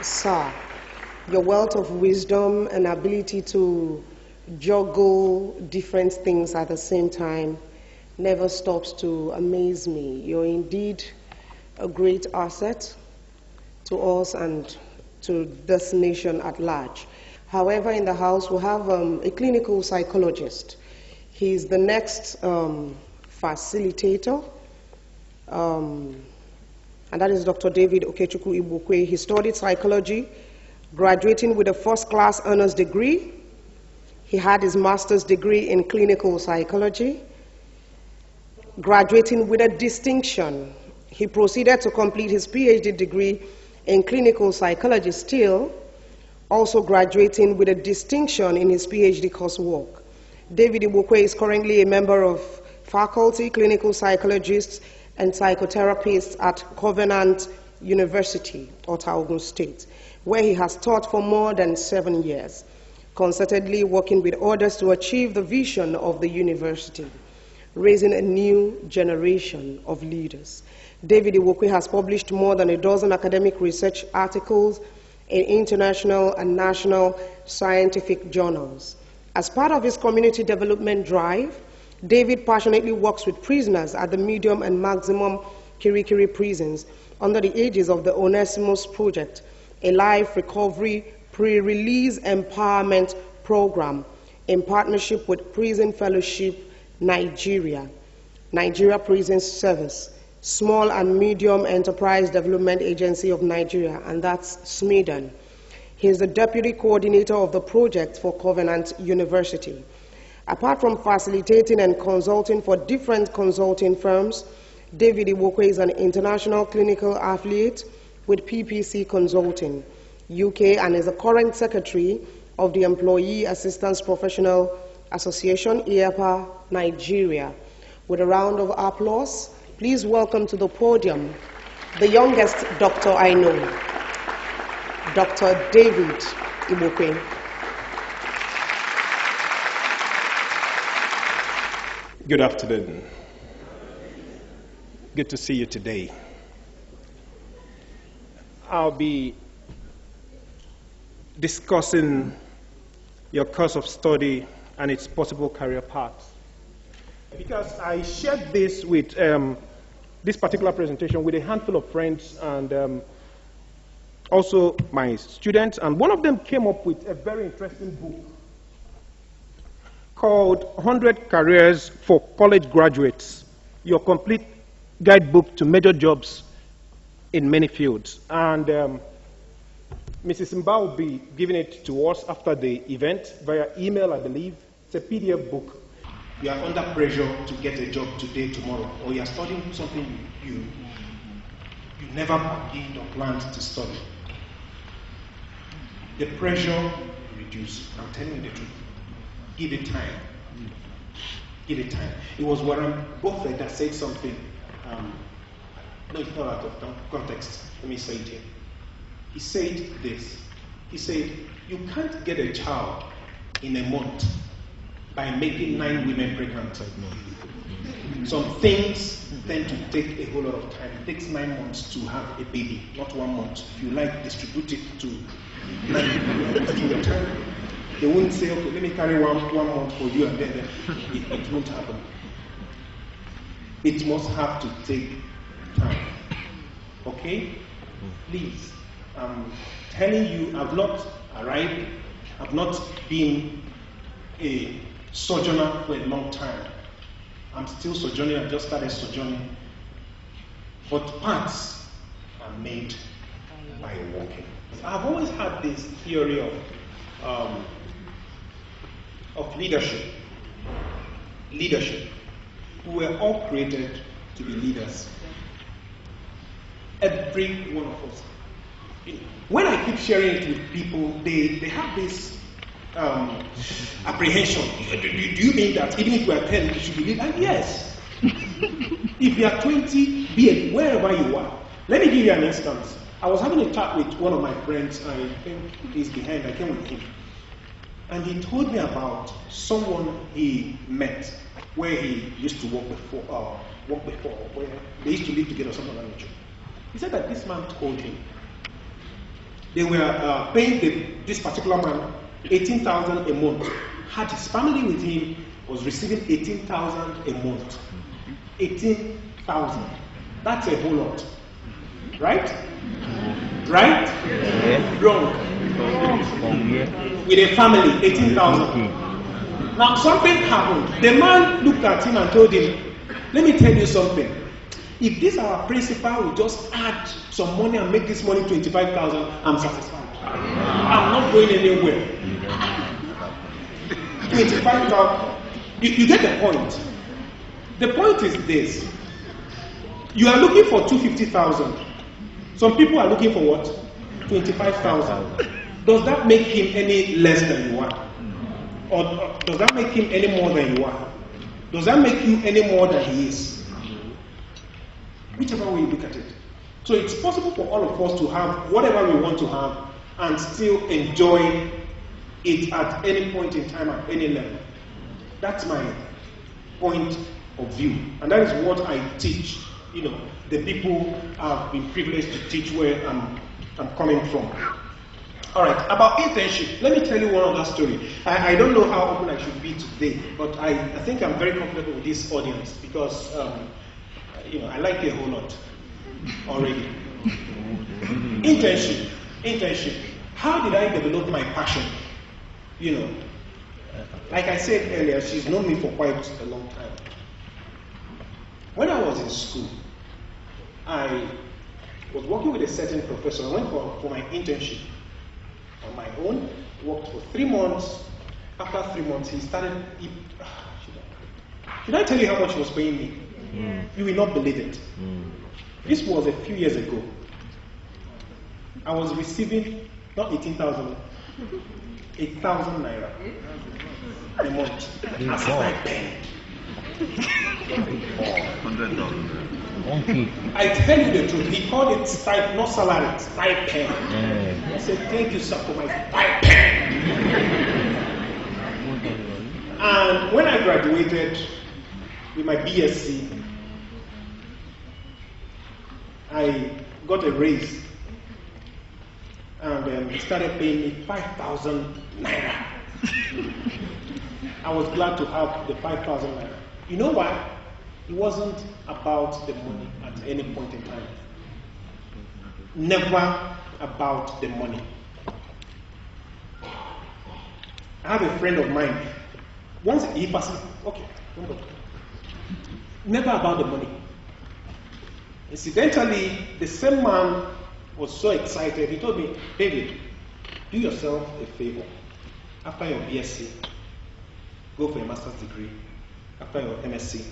Sir, your wealth of wisdom and ability to juggle different things at the same time never stops to amaze me. You're indeed a great asset to us and to this nation at large. However, in the house, we have a clinical psychologist. He's the next facilitator, and that is Dr. David Okechukwu Igbokwe. He studied psychology, graduating with a first-class honors degree. He had his master's degree in clinical psychology, graduating with a distinction. He proceeded to complete his PhD degree in clinical psychology still, also graduating with a distinction in his PhD coursework. David Igbokwe is currently a member of faculty, clinical psychologists, and psychotherapists at Covenant University, Ota, Ogun State, where he has taught for more than 7 years, concertedly working with others to achieve the vision of the university, raising a new generation of leaders. David Igbokwe has published more than a dozen academic research articles in international and national scientific journals. As part of his community development drive, David passionately works with prisoners at the medium and maximum Kirikiri prisons under the aegis of the Onesimus Project, a life recovery pre-release empowerment program in partnership with Prison Fellowship Nigeria, Nigeria Prison Service, Small and Medium Enterprise Development Agency of Nigeria, and that's SMEDAN. He is the deputy coordinator of the project for Covenant University. Apart from facilitating and consulting for different consulting firms, David Igbokwe is an international clinical affiliate with PPC Consulting, UK, and is the current secretary of the Employee Assistance Professional Association, EAPA, Nigeria. With a round of applause, please welcome to the podium the youngest doctor I know, Dr. David Igbokwe. Good afternoon. Good to see you today. I'll be discussing your course of study and its possible career paths. Because I shared this with this particular presentation with a handful of friends and also my students, and one of them came up with a very interesting book called 100 Careers for College Graduates, your complete guidebook to major jobs in many fields. And Mrs. Mba will be giving it to us after the event via email, I believe. It's a PDF book. You are under pressure to get a job today, tomorrow, or you are studying something you never bargained or planned to study. The pressure will reduce. I'm telling you the truth. Give it time. Give it time. It was Warren Buffett that said something. No, it's not out of context. Let me say it here. He said this. He said, you can't get a child in a month by making 9 women pregnant. Some things tend to take a whole lot of time. It takes 9 months to have a baby, not 1 month. If you like, distribute it to 9 months through the time. They won't say, okay, let me carry one month for you, and then it won't happen. It must have to take time. Okay? Please, I'm telling you, I've not arrived, I've not been a sojourner for a long time. I'm still sojourning, I just started sojourning. But paths are made by walking. I've always had this theory of leadership. Leadership. We were all created to be leaders. Every one of us. When I keep sharing it with people, they have this apprehension. Do you mean that even if you are 10, you should be leaders? Yes. If you are 20, be wherever you are. Let me give you an instance. I was having a chat with one of my friends. I think he's behind. I came with him. And he told me about someone he met where he used to work before, where they used to live together, something like that. He said that this man told him They were paying this particular man 18,000 a month. Had his family with him, was receiving 18,000 a month. 18,000. That's a whole lot. Right? Right? Yeah. Wrong. With a family, 18,000. Now something happened. The man looked at him and told him, let me tell you something. If this our principal will just add some money and make this money 25,000, I'm satisfied. I'm not going anywhere. 25,000. You get the point. The point is this. You are looking for 250,000. Some people are looking for what? 25,000. Does that make him any less than you are? Or does that make him any more than you are? Does that make you any more than he is? Whichever way you look at it. So it's possible for all of us to have whatever we want to have and still enjoy it at any point in time, at any level. That's my point of view. And that is what I teach. You know, the people I've been privileged to teach where I'm coming from. All right, about internship, let me tell you one other story. I don't know how open I should be today, but I think I'm very comfortable with this audience because, you know, I like you a whole lot already. Internship. How did I develop my passion? You know, like I said earlier, she's known me for quite a long time. When I was in school, I was working with a certain professor. I went for my internship on my own, worked for 3 months. After 3 months, he started. Should I tell you how much he was paying me? You will not believe it. This was a few years ago. I was receiving not 18,000, 8,000 naira a month as stipend. I tell you the truth, he called it stipend, not salary, stipend. I said, thank you, sir, for my stipend. And when I graduated with my BSc, I got a raise and he started paying me 5,000 naira. I was glad to have the 5,000 naira. You know why? It wasn't about the money at any point in time. Never about the money. I have a friend of mine. Once he passes, okay, don't go. Never about the money. Incidentally, the same man was so excited. He told me, David, do yourself a favor. After your BSc, go for a master's degree. After your MSc,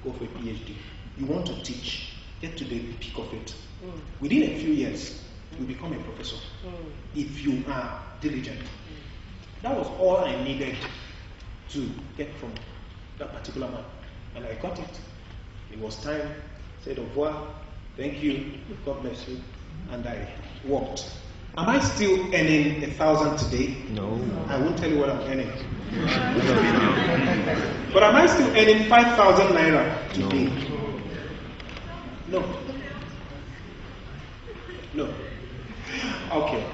go for a PhD. You want to teach, get to the peak of it. Within a few years, you become a professor. If you are diligent. That was all I needed to get from that particular man. And I got it. It was time. Said au revoir. Thank you. God bless you. And I walked. Am I still earning 1,000 today? No. I won't tell you what I'm earning. But am I still earning 5,000 naira today? No. No. Okay.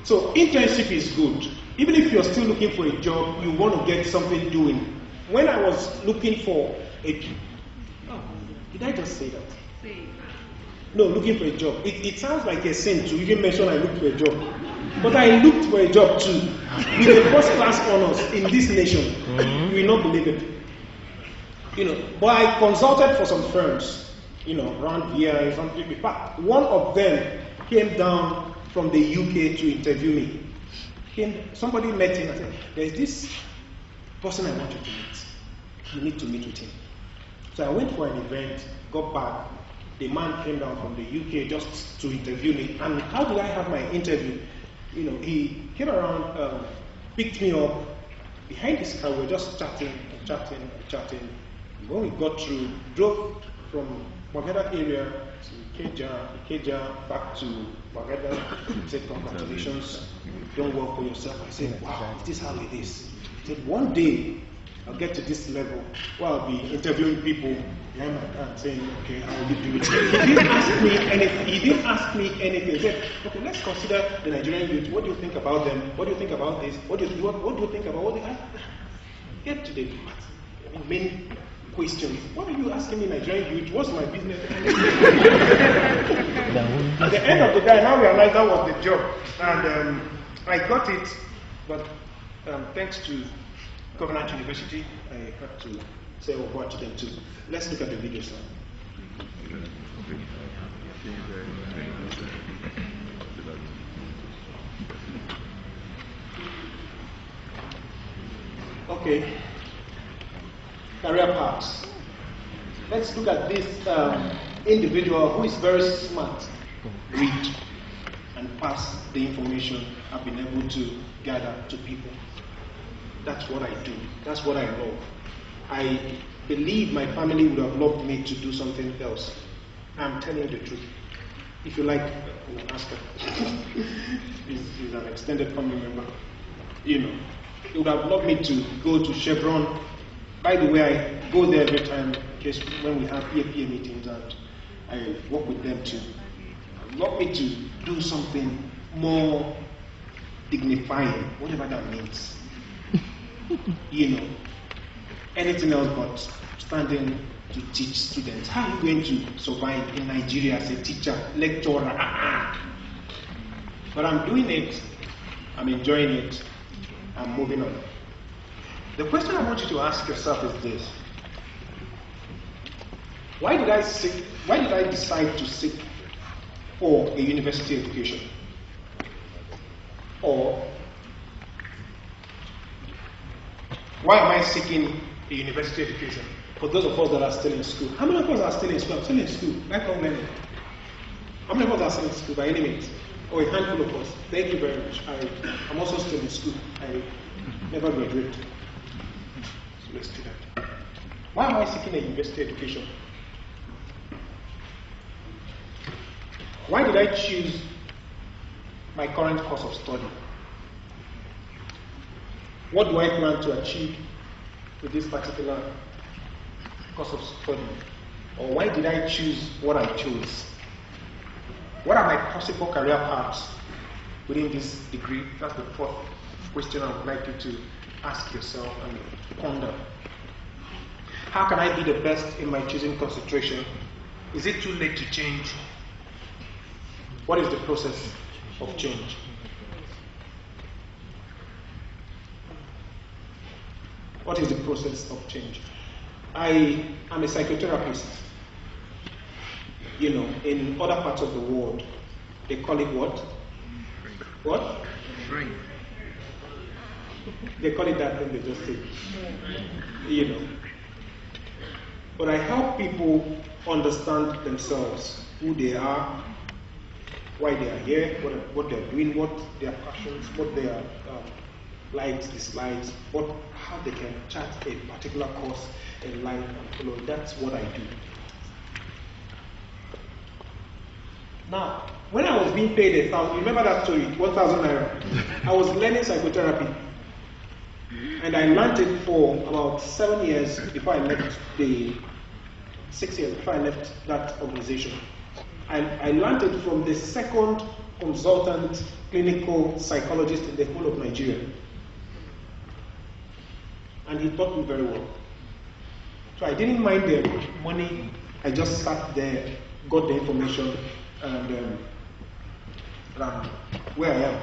So internship is good. Even if you're still looking for a job, you want to get something doing. When I was looking for a... Oh, did I just say that? No, looking for a job. It sounds like a sin to even mention I looked for a job. But I looked for a job too. With the first class honors in this nation. You will not believe it. You know, but I consulted for some firms, you know, around here or something. In fact, one of them came down from the UK to interview me. Somebody met him and said, there's this person I want you to meet. You need to meet with him. So I went for an event, got back. The man came down from the UK just to interview me. And how did I have my interview? You know, he came around, picked me up. Behind his car, we were just chatting. When we got through, drove from Bagada area to Ikeja, back to Bagada. He said, congratulations, don't work for yourself. I said, wow, is this how it is? He said, one day, I'll get to this level where I'll be interviewing people, behind my hand saying, okay, how will you do it? He didn't ask me anything. He didn't ask me anything. He said, okay, let's consider the Nigerian youth. What do you think about them? What do you think about this? What do you think about what they get to the main questions. What are you asking me, Nigerian youth? What's my business? At the end of the day, I now realized that was the job. And I got it, but thanks to Covenant University, I had to say over to them too. Let's look at the video slide. Okay, career paths. Let's look at this individual who is very smart, read, and pass the information I've been able to gather to people. That's what I do. That's what I love. I believe my family would have loved me to do something else. I'm telling you the truth. If you like, we'll ask her. He's an extended family member. You know, he would have loved me to go to Chevron. By the way, I go there every time in case when we have EAPA meetings, and I work with them too. Love me to do something more dignifying, whatever that means. You know, anything else but standing to teach students. How are you going to survive in Nigeria as a teacher, lecturer? But I'm doing it, I'm enjoying it, I'm moving on. The question I want you to ask yourself is this. Why did I decide to seek for a university education? Or why am I seeking a university education? For those of us that are still in school. How many of us are still in school? I'm still in school, lifelong learning. How many of us are still in school by any means? Oh, a handful of us. Thank you very much. I'm also still in school. I never graduated. So let's do that. Why am I seeking a university education? Why did I choose my current course of study? What do I plan to achieve with this particular course of study? Or why did I choose what I chose? What are my possible career paths within this degree? That's the fourth question I would like you to ask yourself and ponder. How can I be the best in my choosing concentration? Is it too late to change? What is the process of change? What is the process of change? I am a psychotherapist. You know, in other parts of the world, they call it what? What? Brain. They call it that when they just say, you know. But I help people understand themselves, who they are, why they are here, what they're doing, what their passions, what their likes, dislikes, how they can chart a particular course in life and follow. That's what I do. Now, when I was being paid 1,000, you remember that story, 1,000 naira? I was learning psychotherapy. And I learned it for about 7 years before I left 6 years before I left that organization. I learned it from the second consultant clinical psychologist in the whole of Nigeria. And he taught me very well. So I didn't mind the money. I just sat there, got the information, and where I am.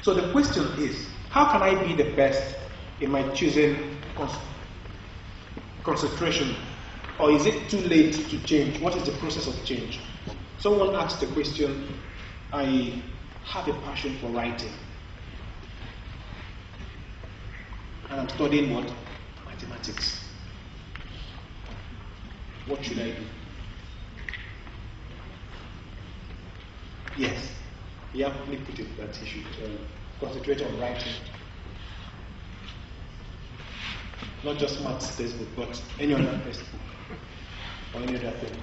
So the question is, how can I be the best in my choosing concentration? Or is it too late to change? What is the process of change? Someone asked the question, I have a passion for writing. And I'm studying what? Mathematics. What should I do? Yes, he aptly put it that he should concentrate on writing. Not just maths textbook, but any other textbook or any other thing.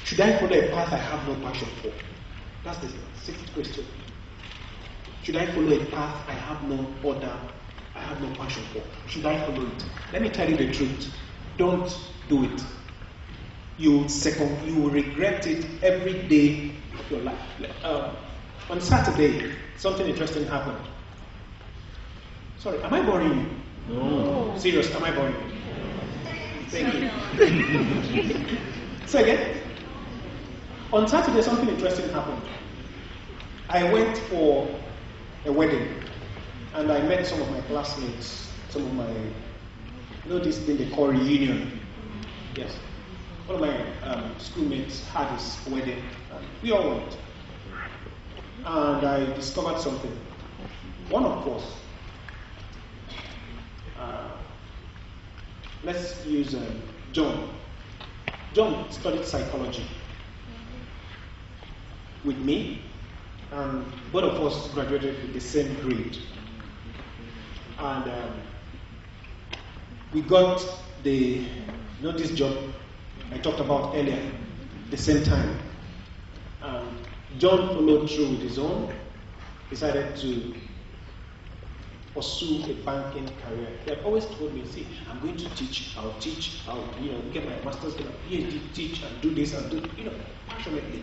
Should I follow a path I have no passion for? That's the sixth question. Should I follow a path I have no other I have no passion for. Should I follow it? Let me tell you the truth. Don't do it. You will regret it every day of your life. On Saturday, something interesting happened. Sorry, am I boring you? No. Serious, am I boring you? Thank you. Say again. On Saturday, something interesting happened. I went for a wedding, and I met some of my classmates, some of my, this thing they call reunion. Yes. One of my schoolmates had his wedding, and we all went. And I discovered something. One, of course, let's use John. John studied psychology with me, and both of us graduated with the same grade. And we got this job I talked about earlier, the same time. John followed through with his own, decided to pursue a banking career. He had always told me, see, I'm going to teach, I'll get my master's, get my PhD, teach and do this and do, passionately.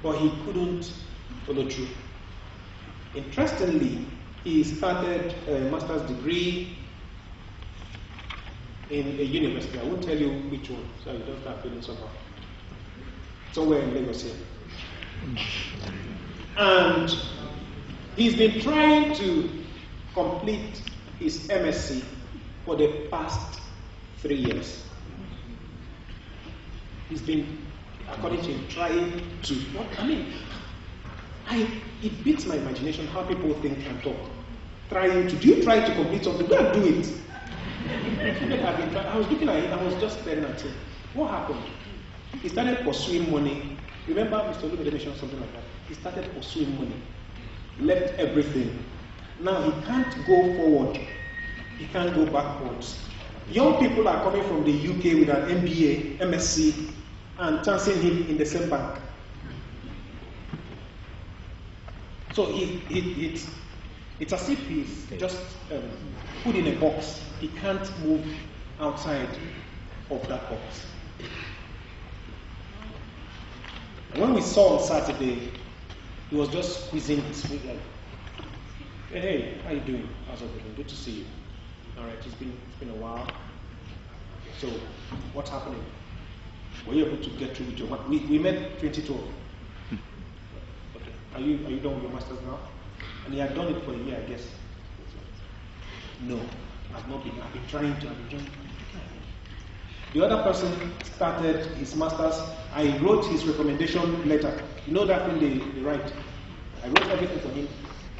But he couldn't follow through. Interestingly, he started a master's degree in a university. I won't tell you which one, so you don't start feeling somehow. Somewhere in Lagos here. And he's been trying to complete his MSc for the past 3 years. He's been, according to him, trying to, it beats my imagination how people think and talk. Do you try to complete something? Go and do it. I was looking at it, I was just staring at him. What happened? He started pursuing money. Remember, Mr. Olumide mentioned something like that. He started pursuing money, left everything. Now he can't go forward. He can't go backwards. Young people are coming from the UK with an MBA, MSc, and chancing him in the same bank. So it's as if he's just put in a box. He can't move outside of that box. And when we saw on Saturday, he was just squeezing his foot like, hey, how you doing? How's everything? Good to see you. All right, it's been a while. So, what's happening? Were you able to get through with your work? We met 2012. Okay. Are you done with your master's now? And he had done it for a year, I guess. No, I've not been. I've been trying to. The other person started his master's. I wrote his recommendation letter. You know that thing they write? I wrote everything for him.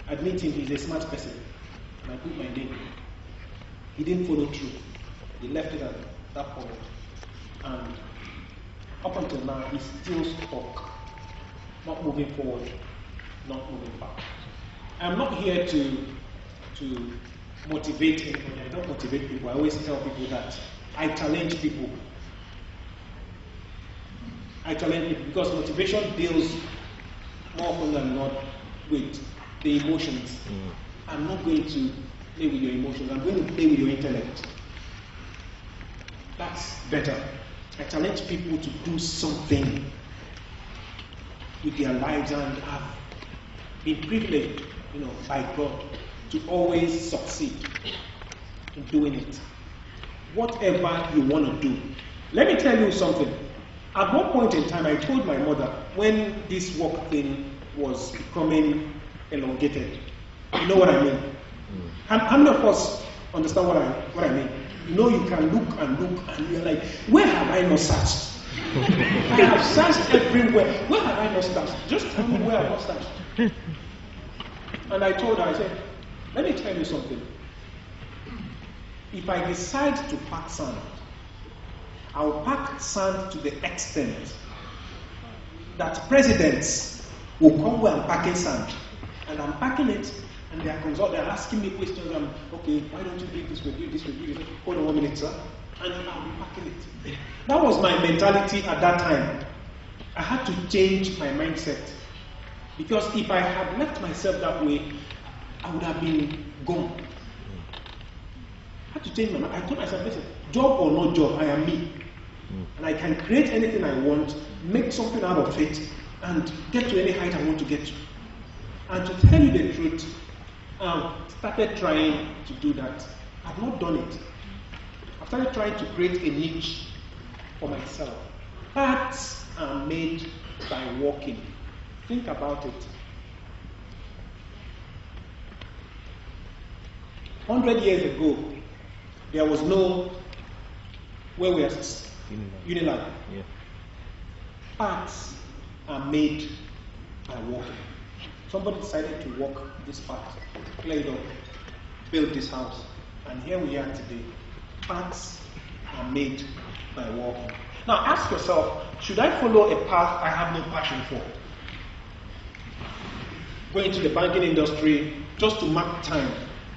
Admitting he's a smart person. And I put my name. He didn't follow through. He left it at that point. And up until now, he's still stuck. Not moving forward, not moving back. I'm not here to motivate anybody. I don't motivate people. I always tell people that I challenge people. I challenge people because motivation deals more often than not with the emotions. I'm not going to play with your emotions. I'm going to play with your intellect. That's better. I challenge people to do something with their lives, and have been privileged, by God, to always succeed in doing it. Whatever you want to do. Let me tell you something. At one point in time, I told my mother, when this work thing was becoming elongated, you know what I mean? How many of us understand what I mean? You can look and you're like, where have I not searched? I have searched everywhere. Where have I not searched? Just tell me where I have not searched. And I told her, I said, let me tell you something. If I decide to pack sand, I'll pack sand to the extent that presidents will come where I'm packing sand. And I'm packing it, and they're asking me questions. Okay, why don't you do this way, do this way, do this way? Hold on 1 minute, sir. And I'll be packing it. That was my mentality at that time. I had to change my mindset. Because if I had left myself that way, I would have been gone. had to change my mind. I told myself, listen, job or no job, I am me. And I can create anything I want, make something out of it, and get to any height I want to get to. And to tell you the truth, started trying to do that. I've not done it. I've started trying to create a niche for myself. Paths are made by walking. Think about it. 100 years ago, there was no where we are Unilag. Yeah. Paths are made by walking. Somebody decided to walk this path, clear it up, build this house, and here we are today. Paths are made by walking. Now ask yourself, should I follow a path I have no passion for? Go into the banking industry just to mark time,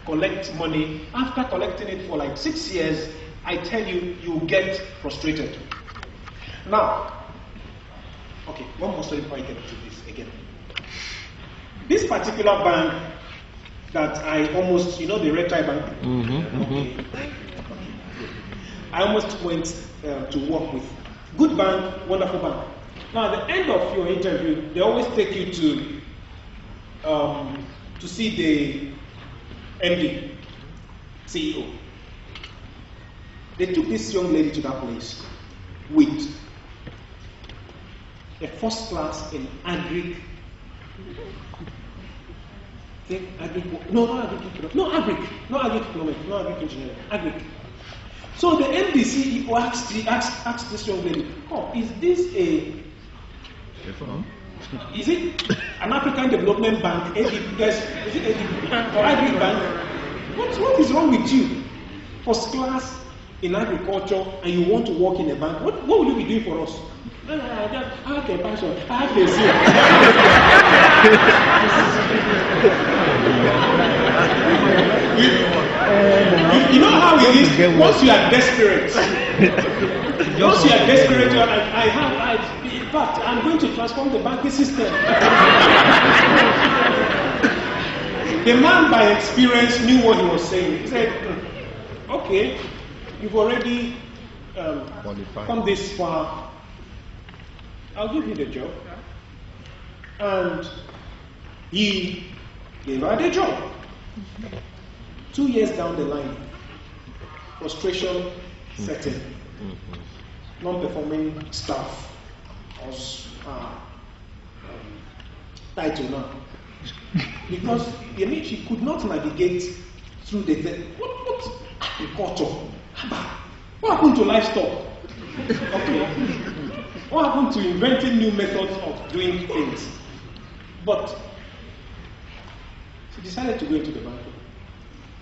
collect money. After collecting it for like 6 years, I tell you, you get frustrated. Now, okay, one more story before I get to this again. This particular bank that I almost, the red tie bank? Okay. I almost went to work with. Good bank, wonderful bank. Now, at the end of your interview, they always take you to see the MD, CEO. They took this young lady to that place with a first class in agric. No agric engineering, agric. So the MD CEO asked this young lady, "Oh, is this is it an African Development Bank? Is it ADB or agric bank? What is wrong with you? First class in agriculture, and you want to work in a bank? What will you be doing for us?" I have a passion. I have a zeal. You know how it is. Once you are desperate, in fact, I'm going to transform the banking system. The man, by experience, knew what he was saying. He said, "Okay, you've already come this far. I'll give you the job." And he gave her the job. 2 years down the line, frustration set in. Non-performing staff was title now. Because she could not navigate through the what agriculture? What happened to livestock? Okay. What happened to inventing new methods of doing things? But she decided to go into the banking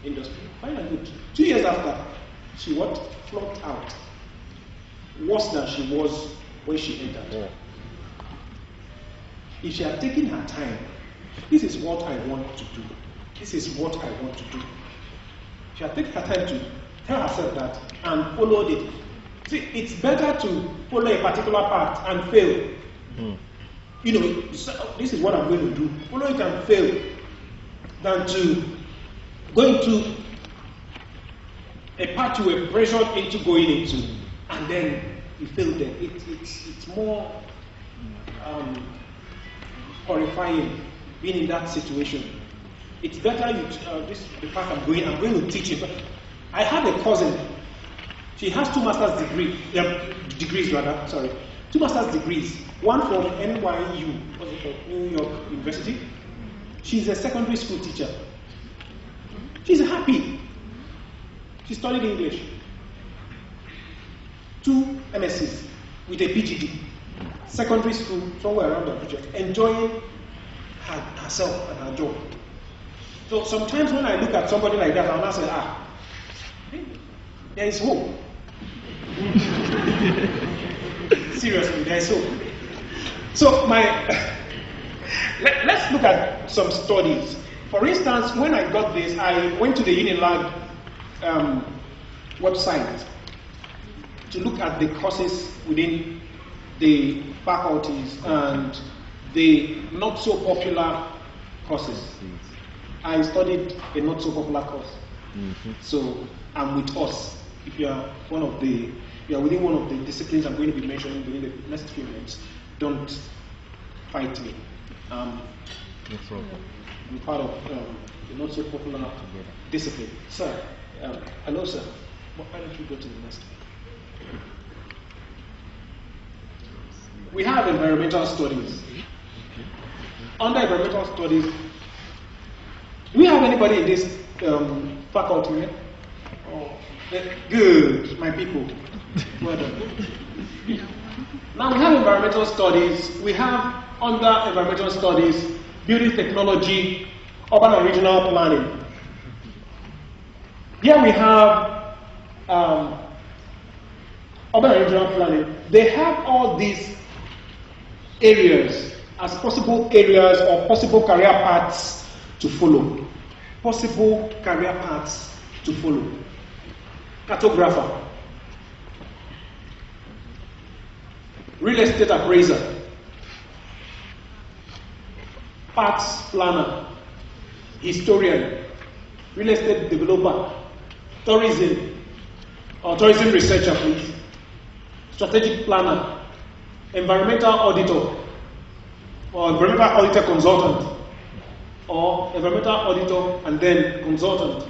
industry. Fine and good. 2 years after, she flopped out. Worse than she was when she entered. Yeah. If she had taken her time, this is what I want to do. This is what I want to do. She had taken her time to tell herself that and followed it. See, it's better to follow a particular path and fail. This is what I'm going to do. Follow it and fail, than to go into a path you were pressured into going into, and then you fail there. It's more horrifying being in that situation. It's better the path I'm going to teach you. I have a cousin. She has 2 master's degrees. 2 master's degrees. One from NYU, New York University. She's a secondary school teacher. She's happy. She studied English. 2 MScs with a PGD. Secondary school, somewhere around the region. Enjoying herself and her job. So sometimes when I look at somebody like that, I'll not say, there is hope. Seriously, there is hope. So let's look at some studies. For instance, when I got this, I went to the Unilag website to look at the courses within the faculties and the not so popular courses. I studied a not so popular course. So, and with us, if you are within one of the disciplines I'm going to be mentioning within the next few minutes, don't fight me. No problem. I'm part of the not so popular discipline. Sir, hello, sir. Why don't you go to the next one? We have environmental studies. Under environmental studies, do we have anybody in this faculty here? Oh, good, my people. Well done. Now we have environmental studies. We have under environmental studies, building technology, urban and regional planning. Here we have urban and regional planning. They have all these areas as possible areas or possible career paths to follow. Possible career paths to follow. Cartographer, real estate appraiser, parks planner, historian, real estate developer, tourism, or tourism researcher, please, strategic planner, environmental auditor, or environmental auditor consultant, or environmental auditor and then consultant,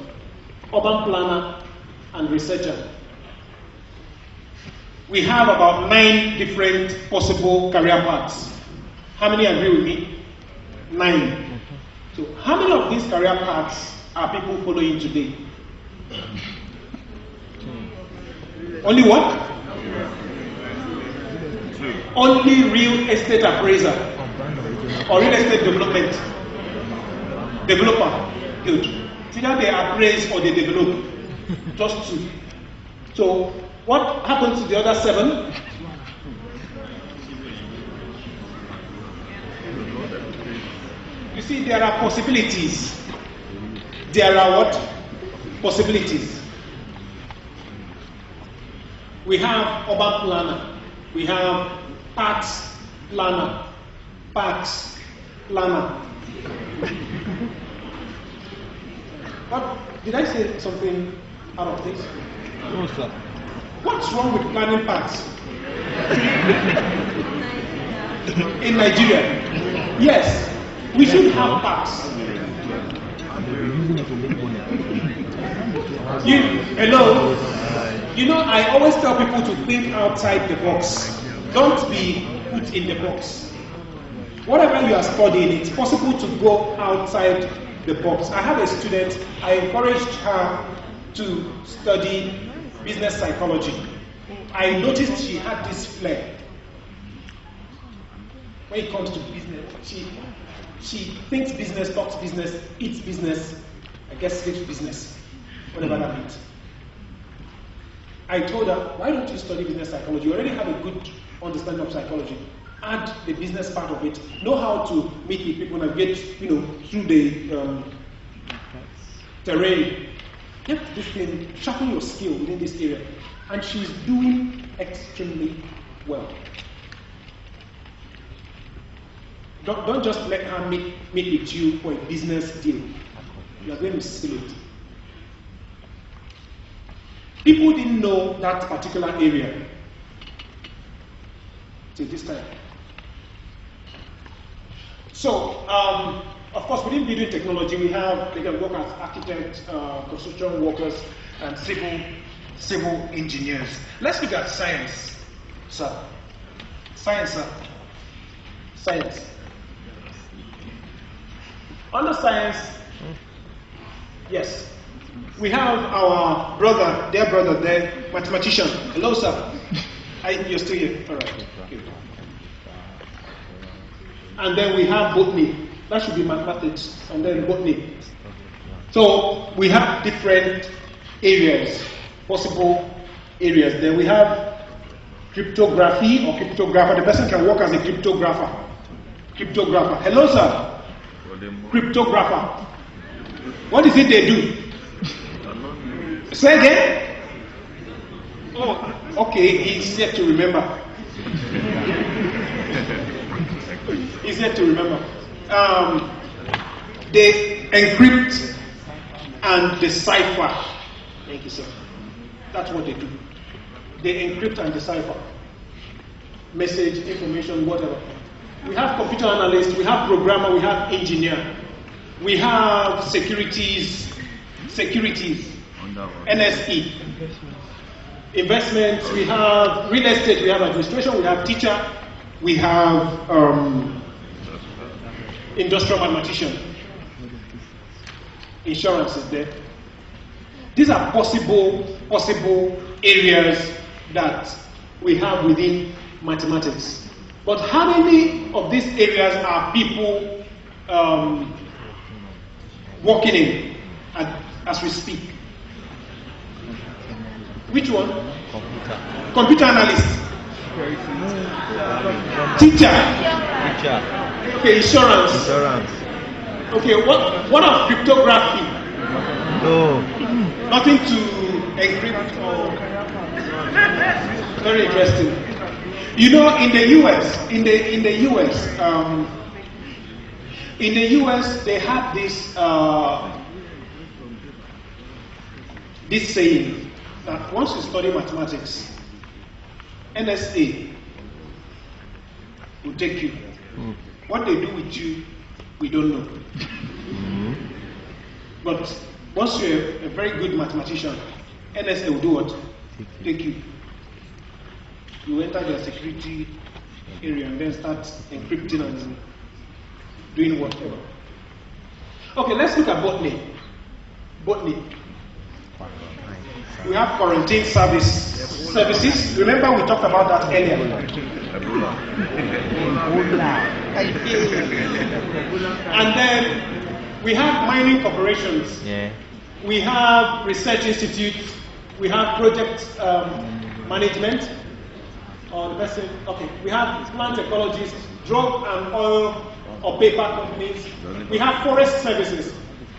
urban planner, and researcher. We have about 9 different possible career paths. How many agree with me? 9. So how many of these career paths are people following today? Only what? Only real estate appraiser or real estate developer. Good. It's either they appraise or they develop. Just 2. So what happens to the other 7? You see, there are possibilities. There are what? Possibilities. We have urban planner. We have parks planner. Parks planner. But did I say something out of this? No, sir. What's wrong with planning parks? In Nigeria? Yes, we should have parks. Hello? You know, I always tell people to think outside the box. Don't be put in the box. Whatever you are studying, it's possible to go outside the box. I have a student, I encouraged her to study business psychology. I noticed she had this flair. When it comes to business, she thinks business, talks business, eats business, I guess sleeps business, whatever that means. I told her, why don't you study business psychology? You already have a good understanding of psychology. Add the business part of it. Know how to meet with people and get, through the terrain. Get this thing, sharpen your skill within this area. And she's doing extremely well. Don't just let her meet with you for a business deal. You are going to steal it. People didn't know that particular area till this time. So, of course, within building technology, they can work as architects, construction workers, and civil engineers. Let's look at science, sir. Science, sir. Science. Under science, yes, we have our dear brother there, mathematician. Hello, sir. You're still here. All right. Good. And then we have botany. That should be mathematics, and then botany. So we have different areas, possible areas. Then we have cryptography or cryptographer. The person can work as a cryptographer. Cryptographer. Hello, sir. Cryptographer. What is it they do? Say again? Oh, okay. He's yet to remember. He's yet to remember. They encrypt and decipher. Thank you, sir. That's what they do. They encrypt and decipher. Message, information, whatever. We have computer analysts, we have programmer, we have engineer. We have securities, NSE. Investments, we have real estate, we have administration, we have teacher, we have industrial mathematician. Insurance is there. These are possible areas that we have within mathematics. But how many of these areas are people working in as we speak? Which one? Computer analyst. Teacher. Okay, insurance. Okay, what of cryptography? No. Nothing to encrypt or... Very interesting. You know, in the US, they have this saying that once you study mathematics, NSA will take you. What they do with you, we don't know. But once you're a very good mathematician, NSA will do what? Take you. You enter their security area and then start encrypting and doing whatever. Okay, let's look at botany. Botany. We have quarantine services. Remember we talked about that earlier. And then we have mining corporations. Yeah. We have research institutes. We have project management. Or the person, okay. We have plant ecologists, drug and oil or paper companies. We have forest services.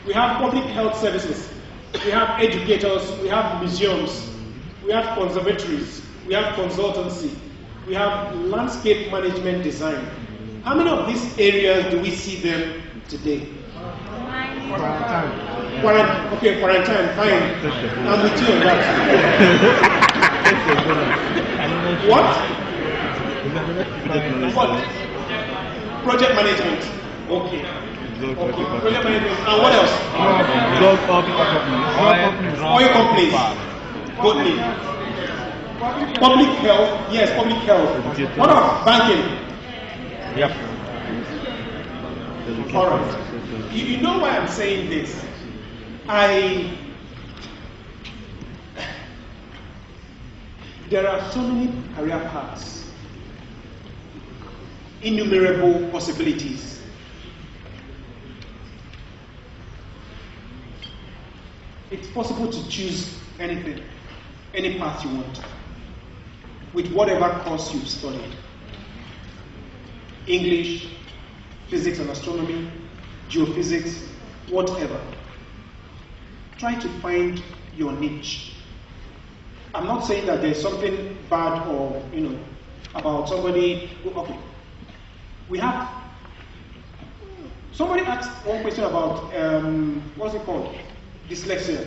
We have public health services. We have educators. We have museums. We have conservatories. We have consultancy. We have landscape management design. How many of these areas do we see them today? Okay, quarantine, fine. I'm with you on that. What? Project management. Okay. Project management. And what else? Oil companies. Botany. Public health. Yes, public health. What about banking? Yep. All right. You know why I'm saying this? There are so many career paths, innumerable possibilities. It's possible to choose anything, any path you want, with whatever course you've studied. English, physics and astronomy, geophysics, whatever. Try to find your niche. I'm not saying that there's something bad or, about somebody who, okay. We have, somebody asked one question about, what's it called? Dyslexia.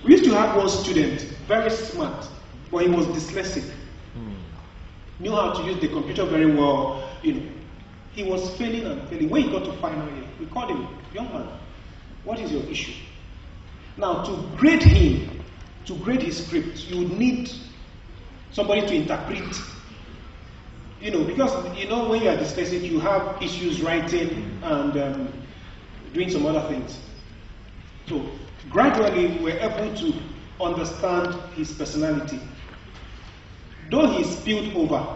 We used to have one student, very smart, but he was dyslexic. Knew how to use the computer very well, He was failing and failing. When he got to final year, we called him, young man, what is your issue? Now, to grade him, to grade his script, you would need somebody to interpret. Because, when you are dyslexic, you have issues writing and doing some other things. So, gradually, we're able to understand his personality. Though he spilled over,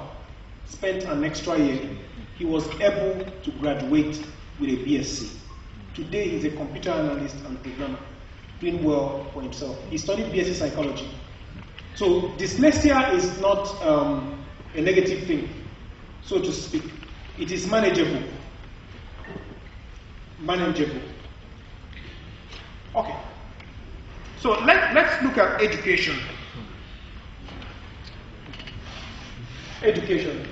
spent an extra year, he was able to graduate with a BSc. Today, he's a computer analyst and programmer, doing well for himself. He studied BSc psychology. So dyslexia is not a negative thing, so to speak. It is manageable. Manageable. Okay. So let's look at education. Education.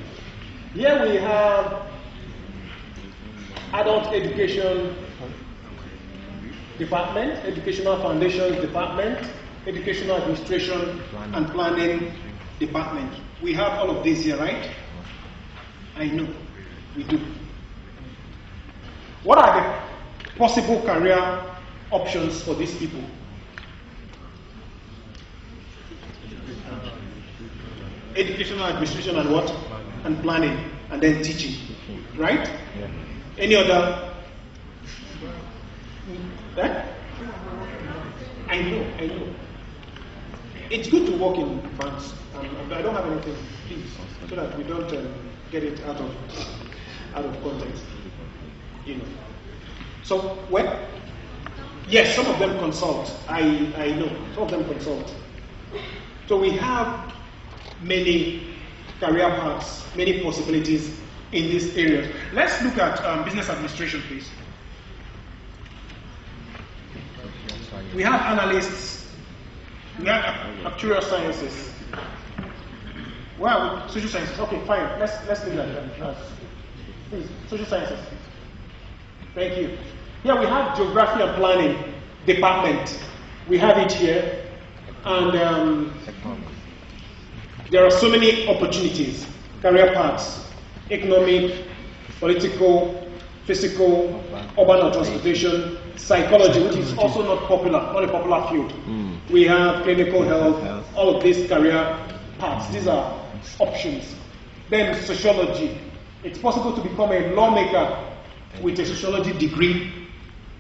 Here we have adult education, department, educational foundations department, educational administration and planning department. We have all of this here, right? I know, we do. What are the possible career options for these people? Educational administration and what? And planning, and then teaching, right? Yeah. Any other? Eh? I know. It's good to work in banks. I don't have anything, please, so that we don't get it out of context. You know. So, well, yes, some of them consult. I know, some of them consult. So we have many career paths, many possibilities in these areas. Let's look at business administration, please. We have analysts, we have actuarial sciences. Well, social sciences. Okay, fine. Let's leave that. Please, social sciences. Thank you. Here we have geography and planning department. We have it here, and there are so many opportunities, career paths, economic, political, physical, urban and transportation, psychology, which is also not a popular field. We have clinical health, all of these career paths. These are options. Then sociology. It's possible to become a lawmaker with a sociology degree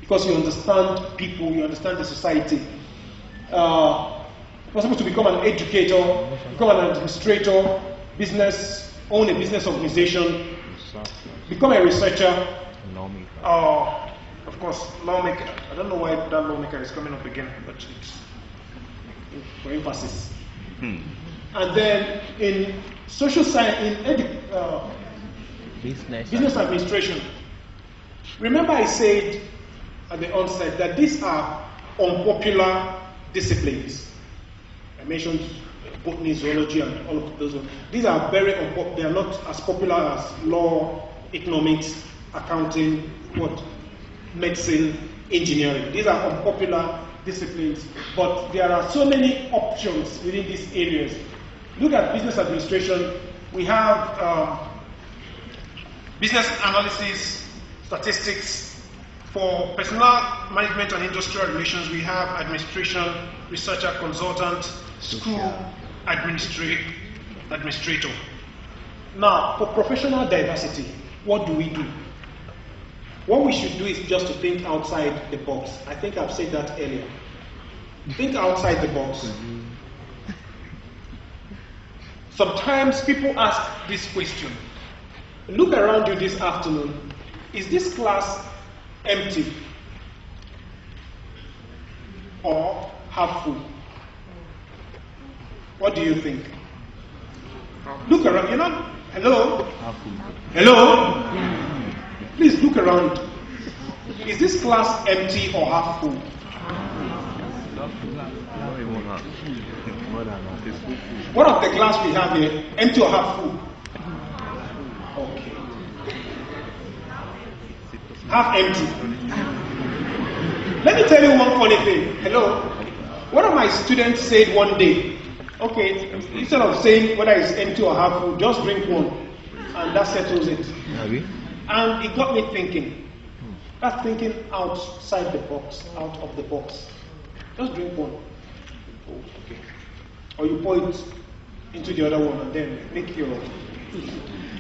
because you understand people, you understand the society. Possible to become an educator, become an administrator, own a business organization, become a researcher, of course, lawmaker. I don't know why that lawmaker is coming up again, but it's for emphasis. And then in social science, in business administration, remember I said at the onset that these are unpopular disciplines. I mentioned botany, zoology, and all of those ones. These are very unpopular. They are not as popular as law, economics, accounting, medicine, engineering. These are unpopular disciplines, but there are so many options within these areas. Look at business administration. We have business analysis, statistics. For personnel management and industrial relations, we have administration, researcher, consultant, school administrator. Now, for professional diversity, what do we do? What we should do is just to think outside the box. I think I've said that earlier. Think outside the box. Sometimes people ask this question. Look around you this afternoon. Is this class empty or half full? What do you think? Look around, hello? Hello? Please look around. Is this class empty or half full? What of the glass we have here, empty or half full? Okay. Half empty. Let me tell you one funny thing. Hello? One of my students said one day, okay, instead of saying whether it's empty or half full, just drink one, and that settles it. And it got me thinking. That's thinking outside the box, out of the box. Just drink one. Oh, okay. Or you pour it into the other one and then make your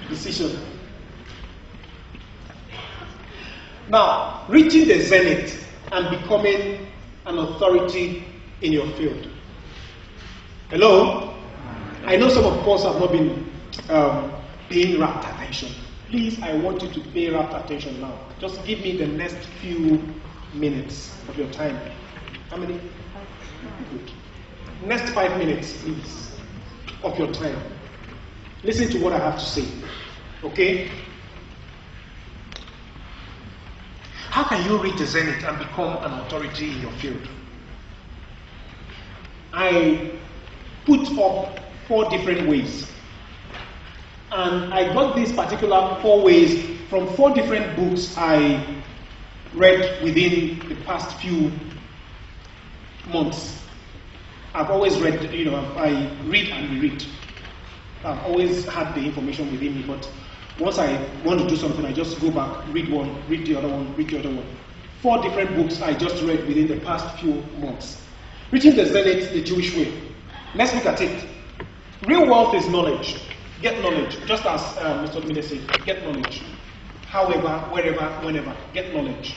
decision. Now, reaching the zenith and becoming an authority in your field. Hello? I know some of us have not been paying rapt attention. Please, I want you to pay rapt attention now. Just give me the next few minutes of your time. How many? Good. Next 5 minutes, please, of your time. Listen to what I have to say. Okay? How can you reach the zenith and become an authority in your field? I put up 4 different ways. And I got these particular 4 ways from 4 different books I read within the past few months. I've always read, I read and reread. I've always had the information within me, but once I want to do something, I just go back, read one, read the other one, read the other one. 4 different books I just read within the past few months. Reaching the Zenith the Jewish way. Let's look at it. Real wealth is knowledge. Get knowledge. Just as Mr. Domine said, get knowledge. However, wherever, whenever, get knowledge.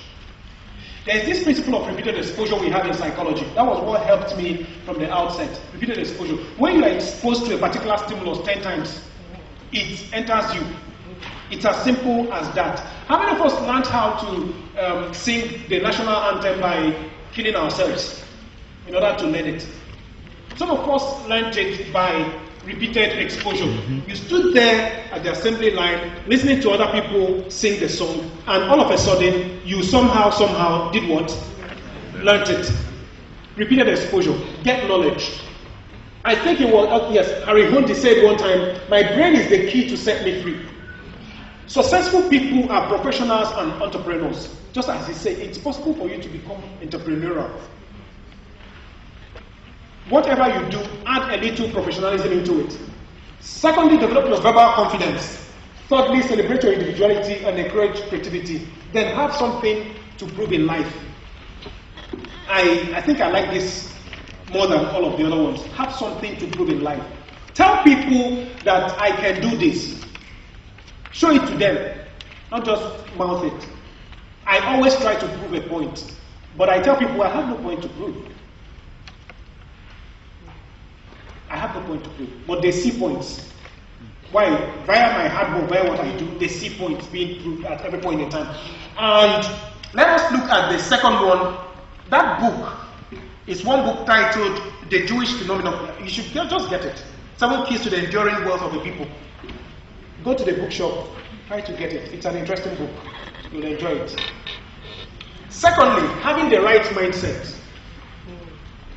There's this principle of repeated exposure we have in psychology. That was what helped me from the outset. Repeated exposure. When you are exposed to a particular stimulus 10 times, it enters you. It's as simple as that. How many of us learned how to sing the national anthem by killing ourselves in order to learn it? Some of us learned it by repeated exposure. You stood there at the assembly line listening to other people sing the song, and all of a sudden you somehow did what? Learned it. Repeated exposure. Get knowledge. I think it was, yes, Harry Hundi said one time, my brain is the key to set me free. Successful people are professionals and entrepreneurs. Just as he said, it's possible for you to become entrepreneurial. Whatever you do, add a little professionalism into it. Secondly, develop your verbal confidence. Thirdly, celebrate your individuality and encourage creativity. Then have something to prove in life. I think I like this more than all of the other ones. Have something to prove in life. Tell people that I can do this. Show it to them, not just mouth it. I always try to prove a point, but I tell people I have no point to prove. I have no point to prove, but they see points. Why? Via my hard work, via what I do, they see points being proved at every point in time. And let us look at the second one. That book is one book titled The Jewish Phenomenon. You should just get it. 7 Keys to the Enduring Wealth of the People. Go to the bookshop, try to get it. It's an interesting book. You'll enjoy it. Secondly, having the right mindset.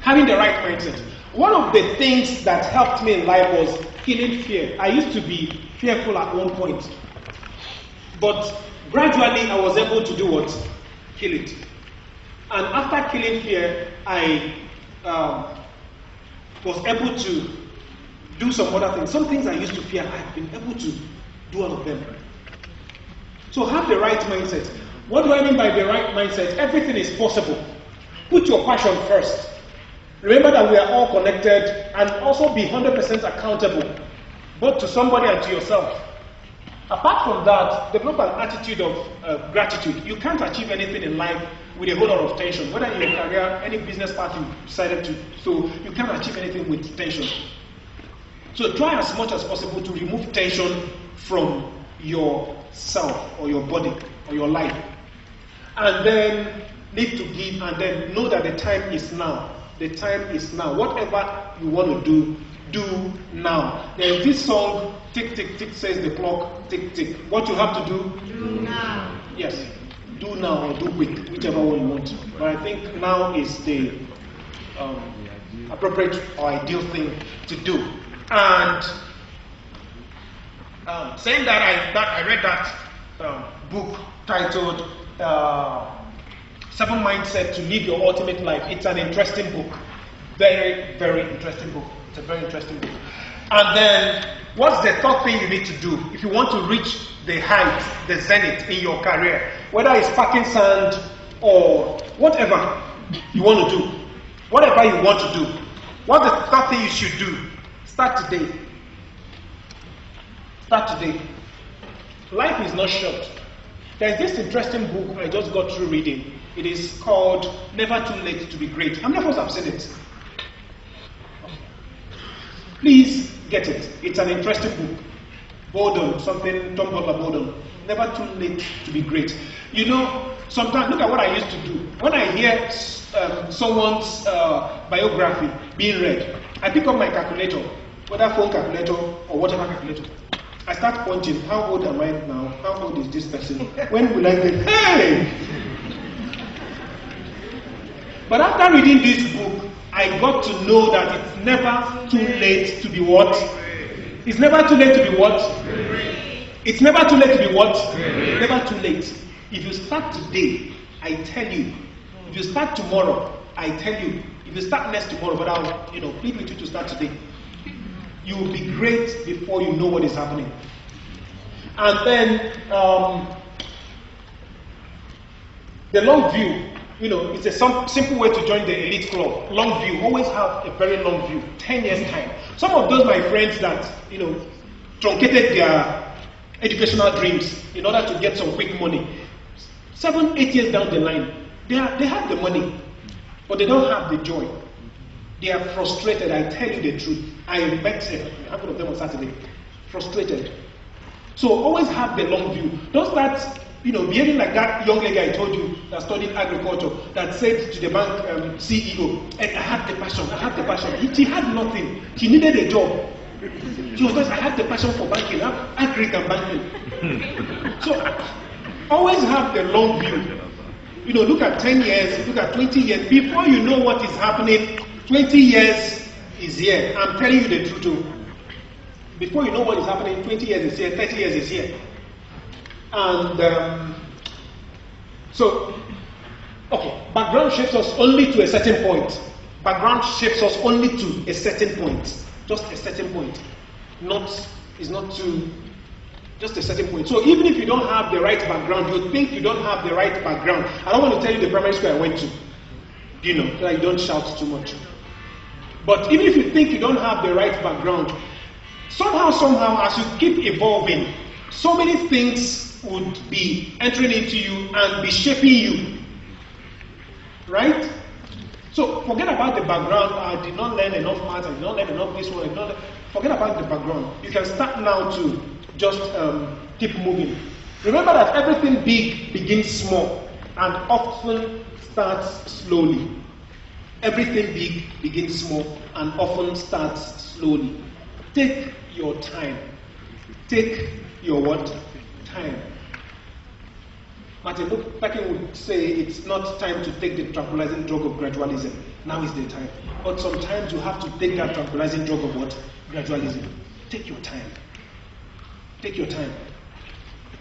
Having the right mindset. One of the things that helped me in life was killing fear. I used to be fearful at one point. But gradually I was able to do what? Kill it. And after killing fear, I was able to do some other things. Some things I used to fear, I've been able to do all of them. So have the right mindset. What do I mean by the right mindset? Everything is possible. Put your passion first. Remember that we are all connected, and also be 100% accountable, both to somebody and to yourself. Apart from that, develop an attitude of gratitude. You can't achieve anything in life with a whole lot of tension. Whether in your career, any business path you decided to, so you can't achieve anything with tension. So try as much as possible to remove tension from yourself or your body or your life. And then live to give, and then know that the time is now. The time is now. Whatever you want to do, do now. There is this song, tick, tick, tick, says the clock, tick, tick. What you have to do? Do now. Yes. Do now or do quick, whichever one you want. But I think now is the appropriate or ideal thing to do. And saying that, I read that book titled 7 Mindset to Live Your Ultimate Life. It's an interesting book. Very, very interesting book. It's a very interesting book. And then, what's the third thing you need to do if you want to reach the height, the zenith in your career? Whether it's packing sand or whatever you want to do. Whatever you want to do. What's the third thing you should do? Start today. Start today. Life is not short. There's this interesting book I just got through reading. It is called Never Too Late to Be Great. How many of us have seen it? Please get it. It's an interesting book. Bowden, something, Tom Butler Bowden. Never too late to be great. You know, sometimes, look at what I used to do. When I hear someone's biography being read, I pick up my calculator, whether phone calculator or whatever calculator. I start pointing, how old am I now? How old is this person? When will I get, hey! But after reading this book, I got to know that it's never too late to be what? It's never too late to be what? It's never too late to be what? Never too late. If you start today, I tell you, if you start tomorrow, I tell you, if you start next tomorrow, but I'll plead with you to start today. You will be great before you know what is happening. And then the long view, it's a simple way to join the elite club. Long view, always have a very long view, 10 years time. Some of those my friends that truncated their educational dreams in order to get some quick money, 7, 8 years down the line, they have the money, but they don't have the joy. They are frustrated. I tell you the truth. I met a handful of them on Saturday, frustrated. So always have the long view. Don't start behaving like that young lady I told you that studied agriculture, that said to the bank CEO, I have the passion. She had nothing. She needed a job. She was just, I have the passion for banking, agric and banking. So always have the long view. Look at 10 years, look at 20 years. Before you know what is happening, 20 years is here. I'm telling you the truth too. Before you know what is happening, 20 years is here, 30 years is here. And background shapes us only to a certain point. Background shapes us only to a certain point. Just a certain point. Just a certain point. So even if you don't have the right background, you think you don't have the right background. I don't want to tell you the primary school I went to. So that you don't shout too much. But even if you think you don't have the right background, somehow, as you keep evolving, so many things would be entering into you and be shaping you. Right? So forget about the background. I did not learn enough math, I did not learn enough this one, forget about the background. You can start now to just keep moving. Remember that everything big begins small and often starts slowly. Everything big begins small and often starts slowly. Take your time. Take your what? Time. Martin Luther King would say it's not time to take the tranquilizing drug of gradualism. Now is the time. But sometimes you have to take that tranquilizing drug of what? Gradualism. Take your time. Take your time.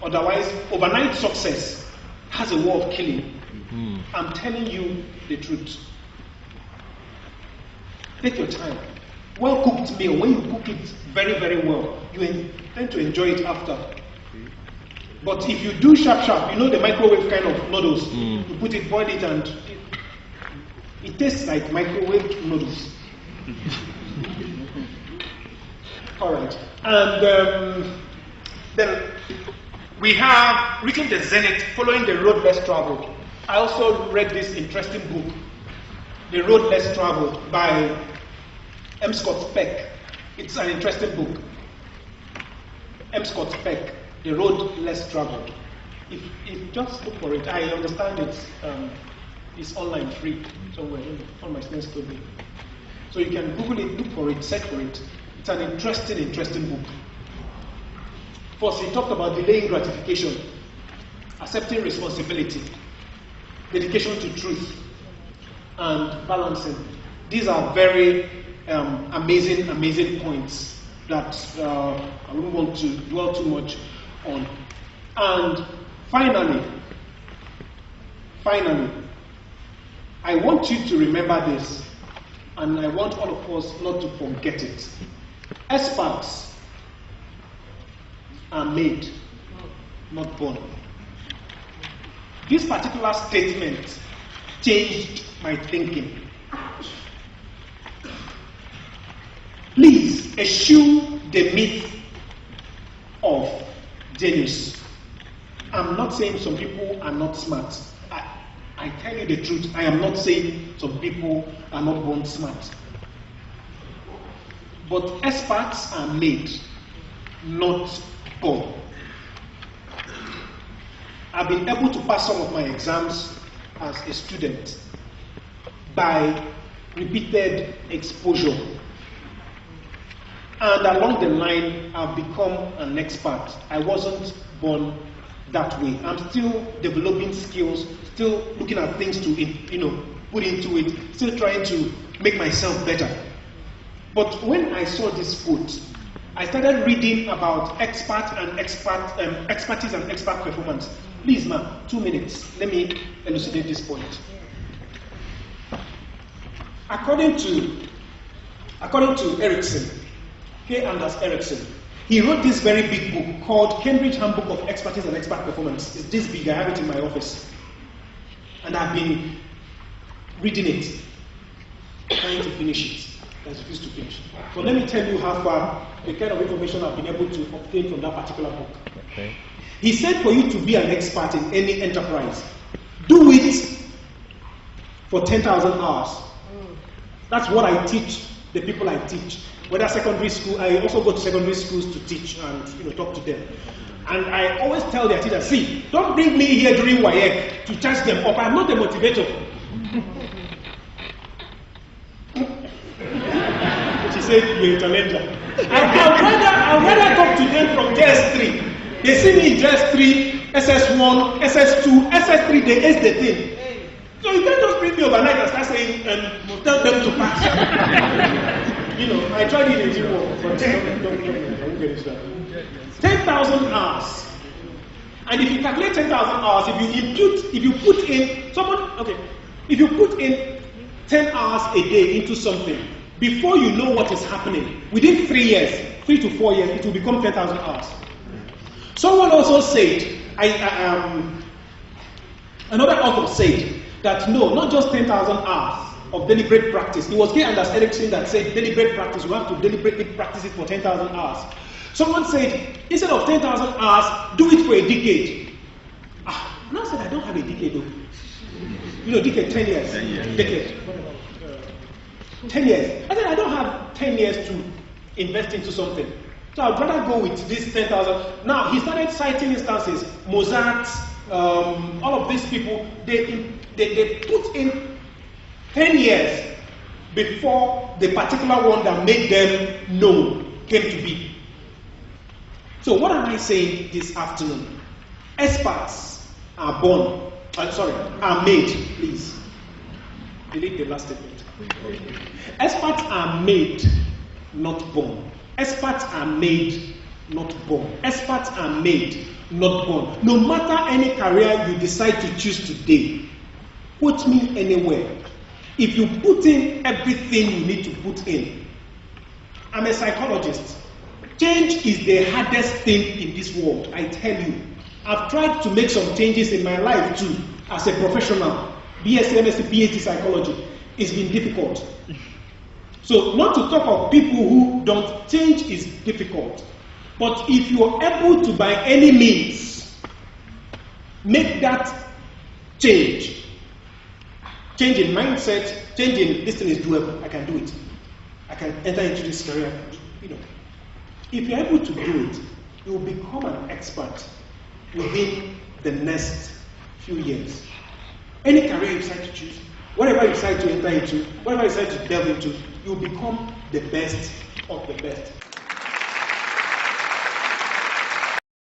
Otherwise, overnight success has a way of killing. I'm telling you the truth. Take your time. Well-cooked meal, when you cook it very, very well, you tend to enjoy it after. But if you do sharp, the microwave kind of noodles, you put it, boil it, and it tastes like microwave noodles. All right. And then we have reaching the zenith, following the road less traveled. I also read this interesting book, The Road Less Traveled, by M. Scott Peck. It's an interesting book. M. Scott Peck, The Road Less Traveled. If just look for it, I understand it's online, free somewhere on my students told me. So you can Google it, look for it, search for it. It's an interesting book. First, he talked about delaying gratification, accepting responsibility, dedication to truth, and balancing. These are very amazing points that I wouldn't want to dwell too much on. And finally, I want you to remember this, and I want all of us not to forget it. Experts are made, not born. This particular statement changed my thinking. Please eschew the myth of genius. I'm not saying some people are not smart. I tell you the truth, I am not saying some people are not born smart. But experts are made, not born. I've been able to pass some of my exams as a student by repeated exposure. And along the line, I've become an expert. I wasn't born that way. I'm still developing skills, still looking at things to put into it, still trying to make myself better. But when I saw this quote, I started reading about expertise and expert performance. Please, ma'am, 2 minutes. Let me elucidate this point. According to Erickson, K. Anders Erickson, he wrote this very big book called Cambridge Handbook of Expertise and Expert Performance. It's this big, I have it in my office. And I've been reading it, trying to finish it. I refused to finish. But let me tell you how far the kind of information I've been able to obtain from that particular book. Okay. He said for you to be an expert in any enterprise, do it for 10,000 hours. That's what I teach the people I teach. Whether secondary school, I also go to secondary schools to teach and talk to them. And I always tell their teachers, see, don't bring me here during WAEC to charge them up. I'm not a motivator. She said, you're a challenger. I'd rather talk to them from JS3. They see me in JS3, SS1, SS2, SS3, they ace the thing. So you can't just bring me overnight and start saying, tell them to pass. I tried it in Zimbabwe, but don't get it started. 10,000 hours. And if you calculate 10,000 hours, if you put in 10 hours a day into something, before you know what is happening, within 3 years, 3 to 4 years, it will become 10,000 hours. Someone also said, another author said, that no, not just 10,000 hours of deliberate practice. It was K. Anders Erickson that said deliberate practice, you have to deliberately practice it for 10,000 hours. Someone said, instead of 10,000 hours, do it for a decade. And I said, I don't have a decade though. Decade, 10 years. 10 years. Decade. 10 years. I said, I don't have 10 years to invest into something. So I'd rather go with this 10,000. Now, he started citing instances, Mozart, all of these people, they put in 10 years before the particular one that made them known came to be. So what am I saying this afternoon? Experts are made, please. Delete the last statement. Experts are made, not born. Experts are made, not born. Experts are made, not born. No matter any career you decide to choose today, put me anywhere. If you put in everything you need to put in, I'm a psychologist. Change is the hardest thing in this world, I tell you. I've tried to make some changes in my life too, as a professional. BSc, MSc, PhD psychology. It's been difficult. So, not to talk of people who don't, change is difficult. But if you are able to, by any means, make that change in mindset, change in this thing is doable, I can do it. I can enter into this career. If you're able to do it, you will become an expert within the next few years. Any career you decide to choose, whatever you decide to enter into, whatever you decide to delve into, you will become the best of the best.